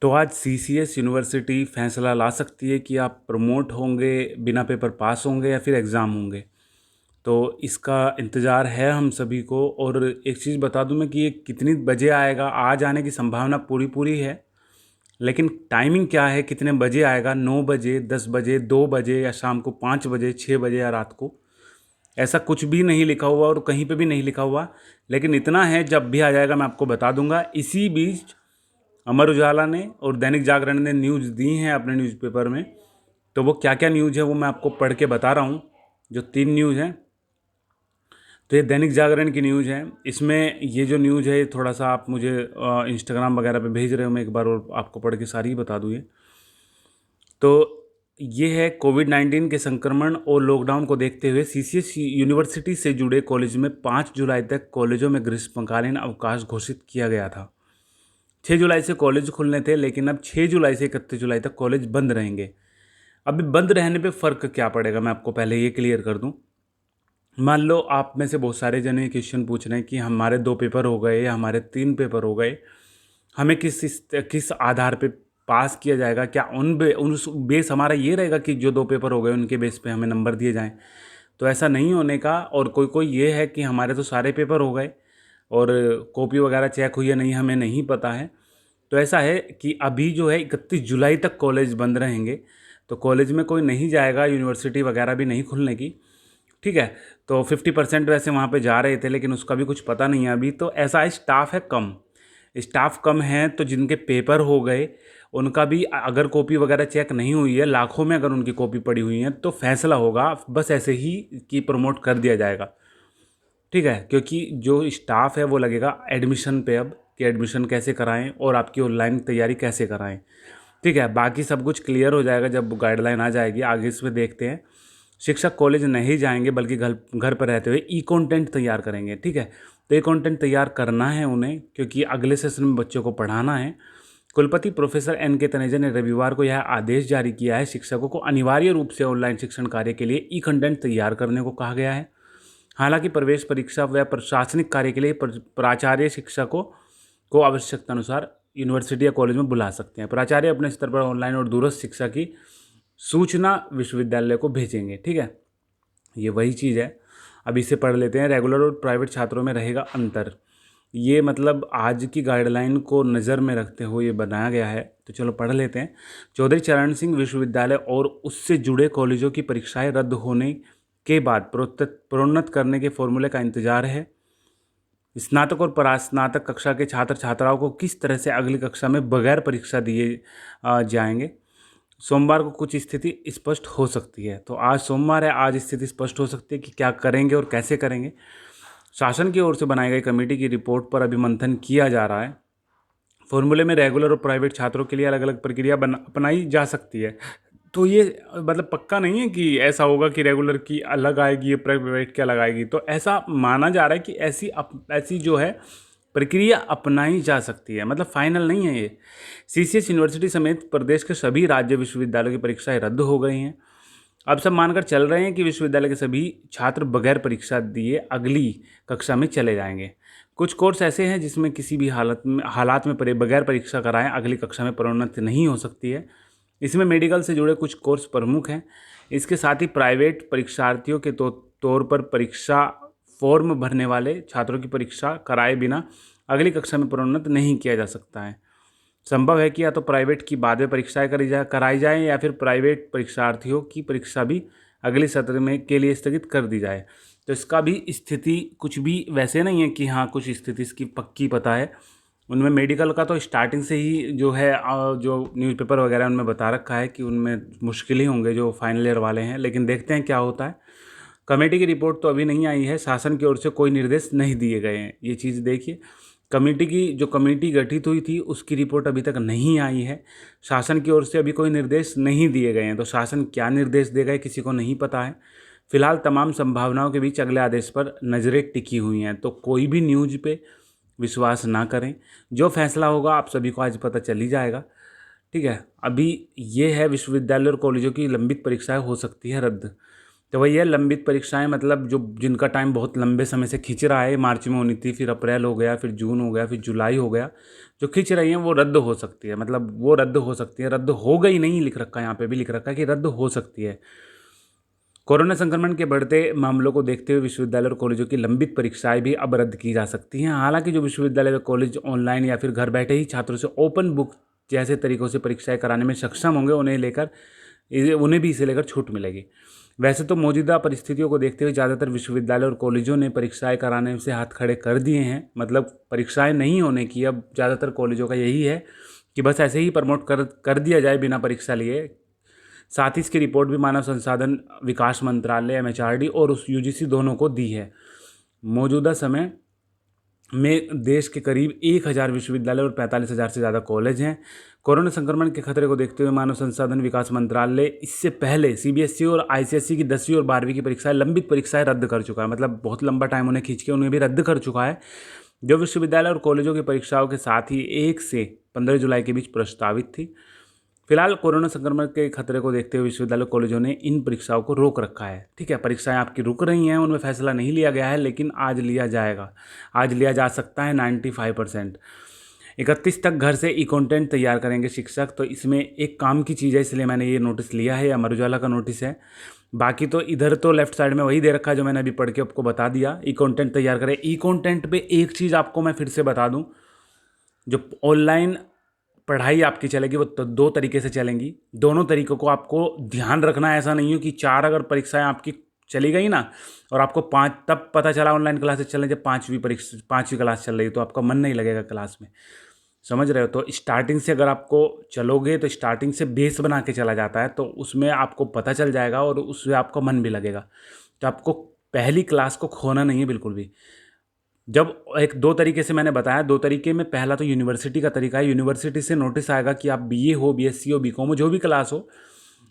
तो आज CCS university फैसला ला सकती है कि आप प्रमोट होंगे, बिना पेपर पास होंगे या फिर एग्ज़ाम होंगे। तो इसका इंतज़ार है हम सभी को। और एक चीज़ बता दूं मैं कि ये कितनी बजे आएगा, आज आने की संभावना पूरी पूरी है, लेकिन टाइमिंग क्या है, कितने बजे आएगा, 9 बजे, 10 बजे, 2 बजे या शाम को 5 बजे, 6 बजे या रात को, ऐसा कुछ भी नहीं लिखा हुआ और कहीं पे भी नहीं लिखा हुआ। लेकिन इतना है, जब भी आ जाएगा मैं आपको बता दूंगा। इसी बीच अमर उजाला ने और दैनिक जागरण ने न्यूज़ दी हैं अपने न्यूज़पेपर में। तो वो क्या क्या न्यूज़ है वो मैं आपको पढ़ के बता रहा हूँ। जो 3 न्यूज़ हैं, तो ये दैनिक जागरण की न्यूज़ है। इसमें ये जो न्यूज़ है, थोड़ा सा आप मुझे इंस्टाग्राम वगैरह पे भेज रहे हो, मैं एक बार और आपको पढ़ के सारी ही बता दूँ ये। तो ये है, कोविड-19 के संक्रमण और लॉकडाउन को देखते हुए सीसीएस यूनिवर्सिटी से जुड़े कॉलेज में 5 जुलाई तक कॉलेजों में ग्रीष्मकालीन अवकाश घोषित किया गया था। 6 जुलाई से कॉलेज खुलने थे, लेकिन अब 6 जुलाई से 31 जुलाई तक कॉलेज बंद रहेंगे। अभी बंद रहने पे फ़र्क क्या पड़ेगा, मैं आपको पहले ये क्लियर कर दूं। मान लो आप में से बहुत सारे जने क्वेश्चन पूछ रहे हैं कि हमारे 2 पेपर हो गए या हमारे 3 पेपर हो गए, हमें किस आधार पे पास किया जाएगा? क्या उस बेस हमारा ये रहेगा कि जो 2 पेपर हो गए उनके बेस पे हमें नंबर दिए जाएँ? तो ऐसा नहीं होने का। और कोई कोई ये है कि हमारे तो सारे पेपर हो गए और कॉपी वगैरह चेक हुई है नहीं, हमें नहीं पता है। तो ऐसा है कि अभी जो है 31 जुलाई तक कॉलेज बंद रहेंगे, तो कॉलेज में कोई नहीं जाएगा, यूनिवर्सिटी वगैरह भी नहीं खुलने की। ठीक है। तो 50% वैसे वहाँ पे जा रहे थे, लेकिन उसका भी कुछ पता नहीं है अभी। तो ऐसा है, स्टाफ है कम। स्टाफ कम है तो जिनके पेपर हो गए उनका भी अगर कॉपी वगैरह चेक नहीं हुई है, लाखों में अगर उनकी कॉपी पड़ी हुई है, तो फैसला होगा बस ऐसे ही कि प्रमोट कर दिया जाएगा। ठीक है, क्योंकि जो स्टाफ है वो लगेगा एडमिशन पे अब, कि एडमिशन कैसे कराएं और आपकी ऑनलाइन तैयारी कैसे कराएं। ठीक है, बाकी सब कुछ क्लियर हो जाएगा जब गाइडलाइन आ जाएगी। आगे इसमें देखते हैं। शिक्षक कॉलेज नहीं जाएंगे, बल्कि घर घर पर रहते हुए ई कंटेंट तैयार करेंगे। ठीक है, तो ये कंटेंट तैयार करना है उन्हें, क्योंकि अगले सेशन में बच्चों को पढ़ाना है। कुलपति प्रोफेसर एन के तनेजा ने रविवार को यह आदेश जारी किया है। शिक्षकों को अनिवार्य रूप से ऑनलाइन शिक्षण कार्य के लिए ई कंटेंट तैयार करने को कहा गया है। हालांकि प्रवेश परीक्षा व प्रशासनिक कार्य के लिए प्राचार्य शिक्षकों को आवश्यकतानुसार यूनिवर्सिटी या कॉलेज में बुला सकते हैं। प्राचार्य अपने स्तर पर ऑनलाइन और दूरस्थ शिक्षा की सूचना विश्वविद्यालय को भेजेंगे। ठीक है, ये वही चीज़ है। अब इसे पढ़ लेते हैं। रेगुलर और प्राइवेट छात्रों में रहेगा अंतर। ये मतलब आज की गाइडलाइन को नज़र में रखते हुए ये बनाया गया है। तो चलो पढ़ लेते हैं। चौधरी चरण सिंह विश्वविद्यालय और उससे जुड़े कॉलेजों की परीक्षाएं रद्द होने के बाद प्रोन्नत करने के फॉर्मूले का इंतजार है। स्नातक और परास्नातक कक्षा के छात्र छात्राओं को किस तरह से अगली कक्षा में बगैर परीक्षा दिए जाएंगे। सोमवार को कुछ स्थिति स्पष्ट हो सकती है। तो आज सोमवार है, आज स्थिति स्पष्ट हो सकती है कि क्या करेंगे और कैसे करेंगे। शासन की ओर से बनाई गई कमेटी की रिपोर्ट पर अभी मंथन किया जा रहा है। फॉर्मूले में रेगुलर और प्राइवेट छात्रों के लिए अलग अलग प्रक्रिया अपनाई जा सकती है। तो ये मतलब पक्का नहीं है कि ऐसा होगा कि रेगुलर की अलग आएगी, ये प्राइवेट की अलग आएगी। तो ऐसा माना जा रहा है कि ऐसी जो है प्रक्रिया अपनाई जा सकती है, मतलब फाइनल नहीं है ये। सीसीएस यूनिवर्सिटी समेत प्रदेश के सभी राज्य विश्वविद्यालयों की परीक्षाएं रद्द हो गई हैं। अब सब मानकर चल रहे हैं कि विश्वविद्यालय के सभी छात्र बगैर परीक्षा दिए अगली कक्षा में चले जाएंगे। कुछ कोर्स ऐसे हैं जिसमें किसी भी हालात में बगैर परीक्षा कराएं अगली कक्षा में प्रोन्नति नहीं हो सकती है। इसमें मेडिकल से जुड़े कुछ कोर्स प्रमुख हैं। इसके साथ ही प्राइवेट परीक्षार्थियों के तौर पर परीक्षा फॉर्म भरने वाले छात्रों की परीक्षा कराए बिना अगली कक्षा में प्रोन्नत नहीं किया जा सकता है। संभव है कि या तो प्राइवेट की बाद में परीक्षाएं कराई जाएँ या फिर प्राइवेट परीक्षार्थियों की परीक्षा भी अगले सत्र में के लिए स्थगित कर दी जाए। तो इसका भी स्थिति कुछ भी वैसे नहीं है कि हाँ कुछ स्थिति इसकी पक्की पता है। उनमें मेडिकल का तो स्टार्टिंग से ही जो है जो न्यूज़पेपर वगैरह उनमें बता रखा है कि उनमें मुश्किल ही होंगे जो फाइनल ईयर वाले हैं, लेकिन देखते हैं क्या होता है। कमेटी की रिपोर्ट तो अभी नहीं आई है। शासन की ओर से कोई निर्देश नहीं दिए गए हैं। ये चीज़ देखिए, कमेटी गठित हुई थी उसकी रिपोर्ट अभी तक नहीं आई है। शासन की ओर से अभी कोई निर्देश नहीं दिए गए हैं। तो शासन क्या निर्देश देगा किसी को नहीं पता है। फिलहाल तमाम संभावनाओं के बीच अगले आदेश पर नज़रें टिकी हुई हैं। तो कोई भी न्यूज़ पे विश्वास ना करें। जो फैसला होगा आप सभी को आज पता चल ही जाएगा। ठीक है, अभी ये है विश्वविद्यालय और कॉलेजों की लंबित परीक्षाएं हो सकती है रद्द। तो वही है, लंबित परीक्षाएं मतलब जो जिनका टाइम बहुत लंबे समय से खिंच रहा है, मार्च में होनी थी, फिर अप्रैल हो गया, फिर जून हो गया, फिर जुलाई हो गया, जो खिंच रही हैं वो रद्द हो सकती है। मतलब वो रद्द हो सकती है, रद्द हो गई नहीं लिख रखा है, यहाँ पे भी लिख रखा है कि रद्द हो सकती है। कोरोना संक्रमण के बढ़ते मामलों को देखते हुए विश्वविद्यालय और कॉलेजों की लंबित परीक्षाएं भी अब रद्द की जा सकती हैं। हालांकि जो विश्वविद्यालय व कॉलेज ऑनलाइन या फिर घर बैठे ही छात्रों से ओपन बुक जैसे तरीकों से परीक्षाएं कराने में सक्षम होंगे, उन्हें भी इसे लेकर छूट मिलेगी। वैसे तो मौजूदा परिस्थितियों को देखते हुए ज़्यादातर विश्वविद्यालय और कॉलेजों ने परीक्षाएं कराने से हाथ खड़े कर दिए हैं। मतलब परीक्षाएं नहीं होने की अब ज़्यादातर कॉलेजों का यही है कि बस ऐसे ही प्रमोट कर दिया जाए बिना परीक्षा लिए। साथ ही इसकी रिपोर्ट भी मानव संसाधन विकास मंत्रालय एमएचआरडी और उस यूजीसी दोनों को दी है। मौजूदा समय में देश के करीब 1000 विश्वविद्यालय और 45,000 से ज़्यादा कॉलेज हैं। कोरोना संक्रमण के खतरे को देखते हुए मानव संसाधन विकास मंत्रालय इससे पहले सीबीएसई और आईसीएसई की 10वीं और 12वीं की परीक्षाएं लंबित परीक्षाएं रद्द कर चुका है। मतलब बहुत लंबा टाइम उन्हें खींच के उन्हें भी रद्द कर चुका है, जो विश्वविद्यालय और कॉलेजों की परीक्षाओं के साथ ही 1 से 15 जुलाई के बीच प्रस्तावित थी। फिलहाल कोरोना संक्रमण के खतरे को देखते हुए विश्वविद्यालय कॉलेजों ने इन परीक्षाओं को रोक रखा है। ठीक है, परीक्षाएं आपकी रुक रही हैं, उनमें फैसला नहीं लिया गया है, लेकिन आज लिया जाएगा, आज लिया जा सकता है 95%। 31 तक घर ई कंटेंट तैयार करेंगे शिक्षक। तो इसमें एक काम की चीज़ है, इसलिए मैंने ये नोटिस लिया है, अमर उजाला का नोटिस है। बाकी तो इधर तो लेफ्ट साइड में वही दे रखा है जो मैंने अभी पढ़ के आपको बता दिया। ई कंटेंट तैयार करें। ई कंटेंट पे एक चीज़ आपको मैं फिर से बता दूँ, जो ऑनलाइन पढ़ाई आपकी चलेगी वो तो 2 तरीके से चलेंगी। दोनों तरीकों को आपको ध्यान रखना। ऐसा नहीं हो कि 4 अगर परीक्षाएं आपकी चली गई ना और आपको 5 तब पता चला ऑनलाइन क्लासेस चल रही, जब 5वीं क्लास चल रही, तो आपका मन नहीं लगेगा क्लास में। समझ रहे हो? तो स्टार्टिंग से अगर आपको चलोगे तो स्टार्टिंग से बेस बना के चला जाता है, तो उसमें आपको पता चल जाएगा और उससे आपका मन भी लगेगा। तो आपको पहली क्लास को खोना नहीं है बिल्कुल भी। जब 2 तरीके से मैंने बताया, 2 तरीके में पहला तो यूनिवर्सिटी का तरीका है। यूनिवर्सिटी से नोटिस आएगा कि आप बीए हो, बीएससी हो, बीकॉम हो, जो भी क्लास हो,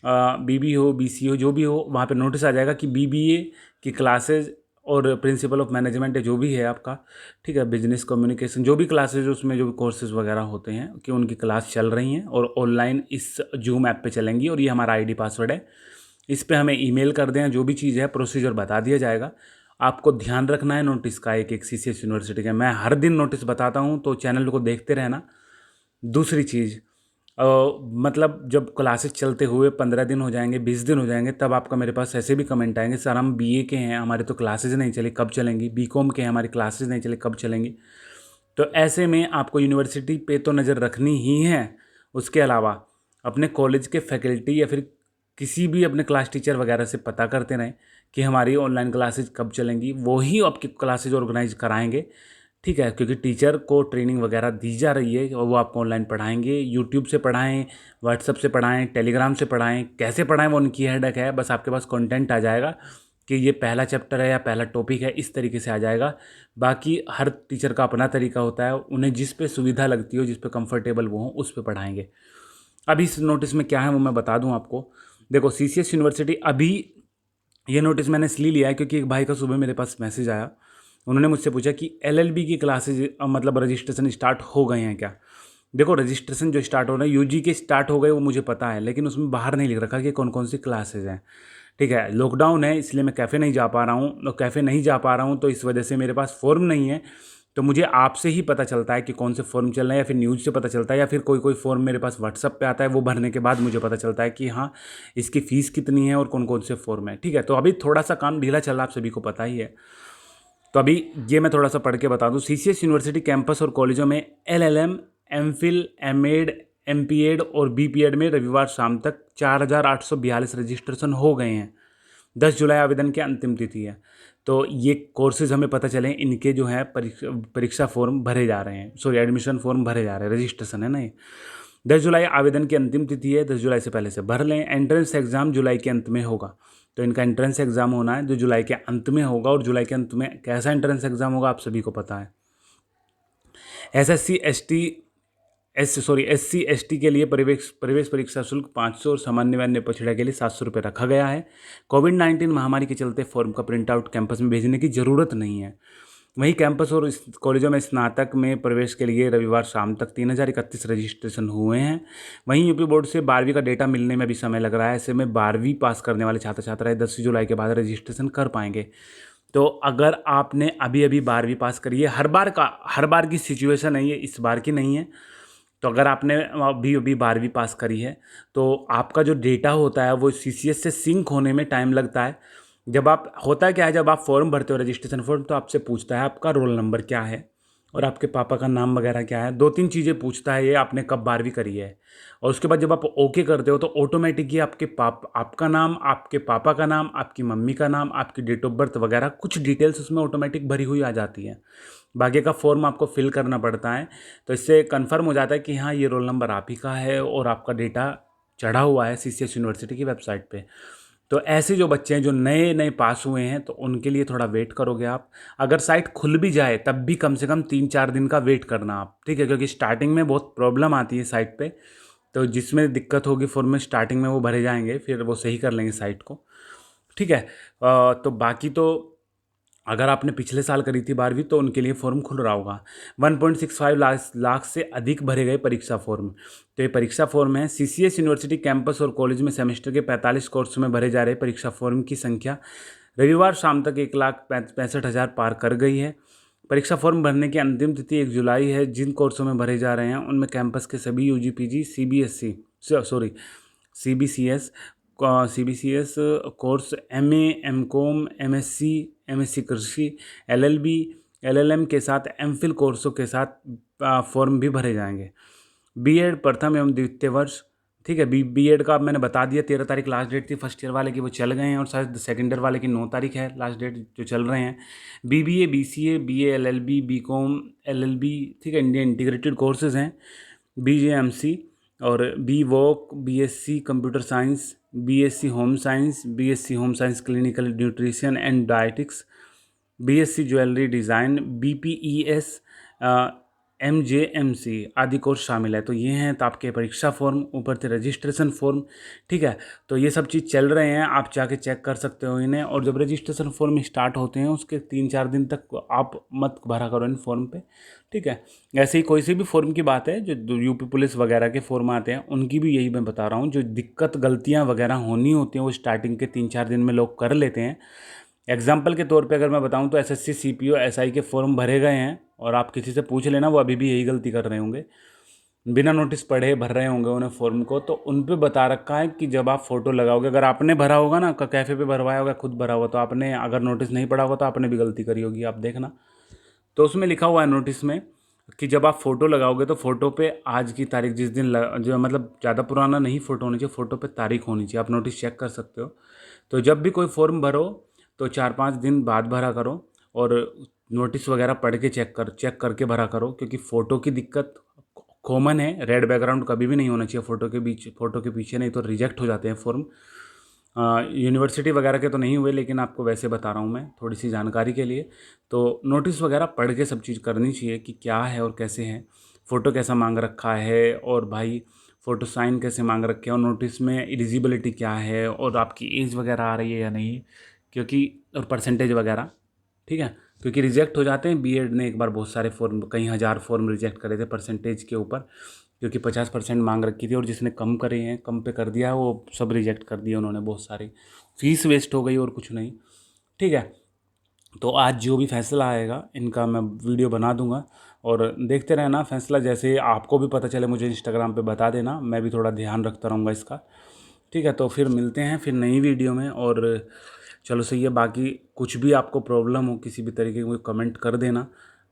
बीबी हो, बीसी हो, जो भी हो, वहाँ पे नोटिस आ जाएगा कि बीबीए की क्लासेज और प्रिंसिपल ऑफ मैनेजमेंट है जो भी है आपका, ठीक है, बिजनेस कम्युनिकेशन, जो भी क्लासेज उसमें जो भी कोर्सेज वगैरह होते हैं कि उनकी क्लास चल रही हैं और ऑनलाइन इस जूम ऐप पे चलेंगी। और ये हमारा आईडी पासवर्ड है, इस पे हमें ईमेल कर दें, जो भी चीज़ है प्रोसीजर बता दिया जाएगा। आपको ध्यान रखना है नोटिस का, एक सीसीएस यूनिवर्सिटी का। मैं हर दिन नोटिस बताता हूँ, तो चैनल को देखते रहना। दूसरी चीज़, मतलब जब क्लासेस चलते हुए 15 दिन हो जाएंगे, 20 दिन हो जाएंगे, तब आपका मेरे पास ऐसे भी कमेंट आएंगे, सर हम बीए के हैं, हमारे तो क्लासेज नहीं चली, कब चलेंगी? बीकॉम के हैं, हमारी क्लासेज नहीं चली, कब चलेंगी? तो ऐसे में आपको यूनिवर्सिटी पे तो नज़र रखनी ही है। उसके अलावा अपने कॉलेज के फैकल्टी या फिर किसी भी अपने क्लास टीचर वगैरह से पता करते रहें कि हमारी ऑनलाइन क्लासेज कब चलेंगी। वो ही आपकी क्लासेज ऑर्गेनाइज कराएंगे, ठीक है, क्योंकि टीचर को ट्रेनिंग वगैरह दी जा रही है और वो आपको ऑनलाइन पढ़ाएंगे। यूट्यूब से पढ़ाएं, व्हाट्सएप से पढ़ाएं, टेलीग्राम से पढ़ाएं, कैसे पढ़ाएं वो उनकी हेडेक है। बस आपके पास कंटेंट आ जाएगा कि ये पहला चैप्टर है या पहला टॉपिक है, इस तरीके से आ जाएगा। बाकी हर टीचर का अपना तरीका होता है, उन्हें जिस पे सुविधा लगती हो, जिस पे कंफर्टेबल वो हो, उस पे पढ़ाएंगे। अभी इस नोटिस में क्या है वो मैं बता दूं आपको। देखो, सीसीएस यूनिवर्सिटी, अभी ये नोटिस मैंने इसलिए लिया है क्योंकि एक भाई का सुबह मेरे पास मैसेज आया। उन्होंने मुझसे पूछा कि एलएलबी की क्लासेज मतलब रजिस्ट्रेशन स्टार्ट हो गए हैं क्या? देखो, रजिस्ट्रेशन जो स्टार्ट हो रहे हैं, यूजी के स्टार्ट हो गए वो मुझे पता है, लेकिन उसमें बाहर नहीं लिख रखा कि कौन कौन सी क्लासेज हैं। ठीक है, लॉकडाउन है इसलिए मैं कैफ़े नहीं जा पा रहा हूँ, और कैफ़े नहीं जा पा रहा हूँ तो इस वजह से मेरे पास फॉर्म नहीं है। तो मुझे आपसे ही पता चलता है कि कौन से फॉर्म चल रहे हैं, या फिर न्यूज़ से पता चलता है, या फिर कोई फॉर्म मेरे पास व्हाट्सअप पे आता है, वो भरने के बाद मुझे पता चलता है कि हाँ इसकी फ़ीस कितनी है और कौन कौन से फॉर्म है। ठीक है, तो अभी थोड़ा सा काम ढीला चल रहा है, आप सभी को पता ही है। तो अभी ये मैं थोड़ा सा पढ़ के बता दूं। सीसीएस यूनिवर्सिटी कैंपस और कॉलेजों में एलएलएम, एमफिल, एमएड, एमपीएड और बीपीएड में रविवार शाम तक 4,842 रजिस्ट्रेशन हो गए हैं। 10 जुलाई आवेदन की अंतिम तिथि है। तो ये कोर्सेज हमें पता चले, इनके जो है परीक्षा फॉर्म भरे जा रहे हैं, सॉरी एडमिशन फॉर्म भरे जा रहे हैं, रजिस्ट्रेशन है ना ये। 10 जुलाई आवेदन की अंतिम तिथि है, 10 जुलाई से पहले से भर लें। एंट्रेंस एग्ज़ाम जुलाई के अंत में होगा, तो इनका एंट्रेंस एग्ज़ाम होना है जो जुलाई के अंत में होगा। और जुलाई के अंत में कैसा एंट्रेंस एग्ज़ाम होगा आप सभी को पता है। एससी एसटी के लिए प्रवेश परीक्षा शुल्क 500 और सामान्य व अन्य पछड़ा के लिए 700 रुपये रखा गया है। कोविड-19 महामारी के चलते फॉर्म का प्रिंट आउट कैंपस में भेजने की ज़रूरत नहीं है। वहीं कैंपस और इस कॉलेजों में स्नातक में प्रवेश के लिए रविवार शाम तक 3031 रजिस्ट्रेशन हुए हैं। वहीं यूपी बोर्ड से 12वीं का डेटा मिलने में भी समय लग रहा है। ऐसे में 12वीं पास करने वाले छात्र छात्राएं 10 जुलाई के बाद रजिस्ट्रेशन कर पाएंगे। तो अगर आपने अभी अभी 12वीं पास करी है, हर बार की सिचुएशन है ये, इस बार की नहीं है। तो अगर आपने अभी अभी 12वीं पास करी है तो आपका जो डेटा होता है वो CCS से सिंक होने में टाइम लगता है। जब आप होता है क्या है, जब आप फॉर्म भरते हो रजिस्ट्रेशन फॉर्म, तो आपसे पूछता है आपका रोल नंबर क्या है और आपके पापा का नाम वगैरह क्या है। 2-3 चीज़ें पूछता है ये, आपने कब 12वीं करी है। और उसके बाद जब आप ओके करते हो तो ऑटोमेटिक ही आपका नाम, आपके पापा का नाम, आपकी मम्मी का नाम, आपकी डेट ऑफ बर्थ वगैरह कुछ डिटेल्स उसमें ऑटोमेटिक भरी हुई आ जाती है। बाकी का फॉर्म आपको फिल करना पड़ता है। तो इससे कन्फर्म हो जाता है कि हाँ, ये रोल नंबर आप ही का है और आपका डेटा चढ़ा हुआ है CCS यूनिवर्सिटी की वेबसाइट पे। तो ऐसे जो बच्चे हैं जो नए नए पास हुए हैं तो उनके लिए थोड़ा वेट करोगे आप। अगर साइट खुल भी जाए तब भी कम से कम 3-4 दिन का वेट करना आप, ठीक है, क्योंकि स्टार्टिंग में बहुत प्रॉब्लम आती है साइट पे। तो जिसमें दिक्कत होगी फॉर्म में स्टार्टिंग में वो भरे जाएंगे, फिर वो सही कर लेंगे साइट को, ठीक है। तो बाकी तो अगर आपने पिछले साल करी थी 12वीं तो उनके लिए फॉर्म खुल रहा होगा। 1.65 लाख से अधिक भरे गए परीक्षा फॉर्म। तो ये परीक्षा फॉर्म है। CCS यूनिवर्सिटी कैंपस और कॉलेज में सेमेस्टर के 45 कोर्स में भरे जा रहे परीक्षा फॉर्म की संख्या रविवार शाम तक 1,65,000 पार कर गई है। परीक्षा फॉर्म भरने की अंतिम तिथि 1 जुलाई है। जिन कोर्सों में भरे जा रहे हैं उनमें कैंपस के सभी UG PG CBCS course MA MCOM MSc कृषि LLM के साथ MPhil कोर्सों के साथ फॉर्म भी भरे जाएंगे। B.Ed प्रथम एवं द्वितीय वर्ष, ठीक है। B.Ed का मैंने बता दिया, 13 तारीख लास्ट डेट थी फर्स्ट ईयर वाले की, वो चल गए हैं। और शायद सेकेंड ईयर वाले की 9 तारीख है लास्ट डेट, जो चल रहे हैं। BBA BCA BA LLB BCom LLB, ठीक है, इंडियन इंटीग्रेटेड कोर्सेज हैं। BJMC और BVoc BSc computer science, BSc home science clinical nutrition and dietetics, BSc jewellery design, BPES MJMC आदि कोर्स शामिल है। तो ये हैं तो आपके परीक्षा फॉर्म, ऊपर से रजिस्ट्रेशन फॉर्म, ठीक है। तो ये सब चीज़ चल रहे हैं, आप जाके चेक कर सकते हो इन्हें। और जब रजिस्ट्रेशन फॉर्म स्टार्ट होते हैं उसके 3-4 दिन तक आप मत भरा करो इन फॉर्म पे, ठीक है। ऐसे ही कोई सी भी फॉर्म की बात है, जो यूपी पुलिस वगैरह के फॉर्म आते हैं उनकी भी यही मैं बता रहा हूँ। जो दिक्कत गलतियाँ वगैरह होनी होती हैं वो स्टार्टिंग के 3-4 दिन में लोग कर लेते हैं। एग्जाम्पल के तौर पे अगर मैं बताऊं तो SSC CPO SI के फॉर्म भरे गए हैं और आप किसी से पूछ लेना, वो अभी भी यही गलती कर रहे होंगे, बिना नोटिस पढ़े भर रहे होंगे उन्हें फॉर्म को। तो उन पे बता रखा है कि जब आप फ़ोटो लगाओगे, अगर आपने भरा होगा ना, कैफ़े पे भरवाया होगा, खुद भरा होगा, तो आपने अगर नोटिस नहीं पढ़ा होगा तो आपने भी गलती करी होगी, आप देखना। तो उसमें लिखा हुआ है नोटिस में कि जब आप फ़ोटो लगाओगे तो फ़ोटो पे आज की तारीख, जिस दिन जो मतलब ज़्यादा पुराना नहीं फ़ोटो होनी चाहिए, फ़ोटो पे तारीख होनी चाहिए। आप नोटिस चेक कर सकते हो। तो जब भी कोई फॉर्म भरो तो 4-5 दिन बाद भरा करो और नोटिस वगैरह पढ़ के चेक करके भरा करो, क्योंकि फ़ोटो की दिक्कत कॉमन है। रेड बैकग्राउंड कभी भी नहीं होना चाहिए फ़ोटो के पीछे, नहीं तो रिजेक्ट हो जाते हैं फॉर्म। यूनिवर्सिटी वगैरह के तो नहीं हुए, लेकिन आपको वैसे बता रहा हूँ मैं थोड़ी सी जानकारी के लिए। तो नोटिस वगैरह पढ़ के सब चीज़ करनी चाहिए कि क्या है और कैसे है, फ़ोटो कैसा मांग रखा है, और भाई फ़ोटो साइन कैसे मांग रखे हैं, और नोटिस में एलिजिबिलिटी क्या है, और आपकी एज वगैरह आ रही है या नहीं, क्योंकि और परसेंटेज वगैरह, ठीक है। क्योंकि रिजेक्ट हो जाते हैं। B.Ed ने एक बार बहुत सारे फॉर्म, कई हज़ार फॉर्म रिजेक्ट करे थे परसेंटेज के ऊपर, क्योंकि 50% मांग रखी थी और जिसने कम करे हैं, कम पे कर दिया, वो सब रिजेक्ट कर दिए उन्होंने, बहुत सारी फीस वेस्ट हो गई और कुछ नहीं, ठीक है। तो आज जो भी फैसला आएगा इनका मैं वीडियो बना दूंगा और देखते रहना फैसला। जैसे आपको भी पता चले मुझे इंस्टाग्राम पे बता देना, मैं भी थोड़ा ध्यान रखता रहूँगा इसका, ठीक है। तो फिर मिलते हैं फिर नई वीडियो में। और चलो सही है, बाकी कुछ भी आपको प्रॉब्लम हो किसी भी तरीके की, कमेंट कर देना,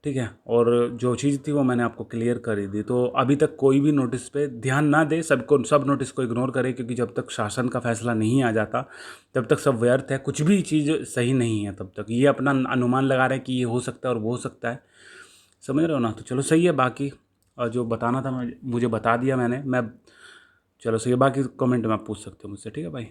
ठीक है। और जो चीज़ थी वो मैंने आपको क्लियर कर ही दी। तो अभी तक कोई भी नोटिस पे ध्यान ना दे, सब नोटिस को इग्नोर करे, क्योंकि जब तक शासन का फैसला नहीं आ जाता तब तक सब व्यर्थ है, कुछ भी चीज़ सही नहीं है तब तक। ये अपना अनुमान लगा रहे हैं कि ये हो सकता है और वो हो सकता है, समझ रहे हो ना। तो चलो सही है, बाकी जो बताना था मुझे बता दिया मैंने। चलो सही है, बाकी कमेंट में आप पूछ सकते हो मुझसे, ठीक है भाई।